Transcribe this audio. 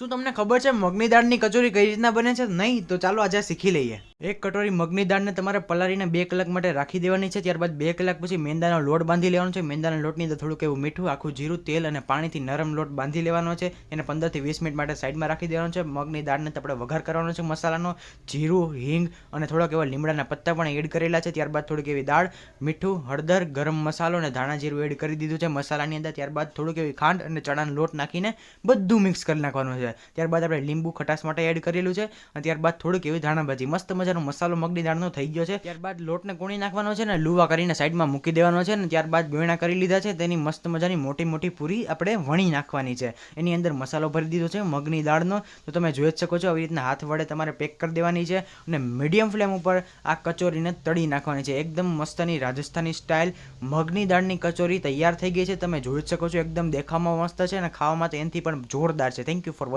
શું તમને ખબર છે મગની દાળની કચોરી કઈ રીતના બને છે? નહીં તો ચાલો આજે શીખી લઈએ. એક કટોરી મગની દાળને તમારે પલાળીને 2 કલાક માટે રાખી દેવાની છે. ત્યારબાદ 2 કલાક પછી મેંદાનો લોટ બાંધી લેવાનો છે. મેંદાના લોટની અંદર થોડુંક એવું મીઠું, આખું જીરું, તેલ અને પાણીથી નરમ લોટ બાંધી લેવાનો છે. એને 15 થી 20 મિનિટ માટે સાઈડમાં રાખી દેવાનો છે. મગની દાળને આપણે વઘાર કરવાનો છે મસાલાનો. જીરું, હિંગ અને થોડાક એવા લીમડાના પત્તા પણ એડ કરેલા છે. ત્યારબાદ થોડીક એવી દાળ, મીઠું, હળદર, ગરમ મસાલો અને ધાણા જીરું એડ કરી દીધું છે મસાલાની અંદર. ત્યારબાદ થોડુંક એવી ખાંડ અને ચણાનો લોટ નાખીને બધું મિક્સ કરી નાખવાનું છે. ત્યારબાદ આપણે લીંબુ ખટાશ માટે એડ કરેલું છે અને ત્યારબાદ થોડીક એવી ધાણાભાજી. મસ્ત મજાનો મસાલો મગની દાળનો થઈ ગયો છે. ત્યારબાદ લોટને કોણી નાખવાનો છે ને લુવા કરીને સાઈડમાં મૂકી દેવાનો છે. અને ત્યારબાદ ગોયણા કરી લીધા છે. તેની મસ્ત મજાની મોટી મોટી પૂરી આપણે વણી નાખવાની છે. એની અંદર મસાલો ભરી દીધો છે મગની દાળનો. તો તમે જોઈ જ શકો છો આવી રીતના હાથ વડે તમારે પેક કરી દેવાની છે અને મીડિયમ ફ્લેમ ઉપર આ કચોરીને તળી નાખવાની છે. એકદમ મસ્તની રાજસ્થાની સ્ટાઇલ મગની દાળની કચોરી તૈયાર થઈ ગઈ છે. તમે જોઈ જ શકો છો એકદમ દેખાવમાં મસ્ત છે અને ખાવામાં તો એનાથી પણ જોરદાર છે. Thank you for watching.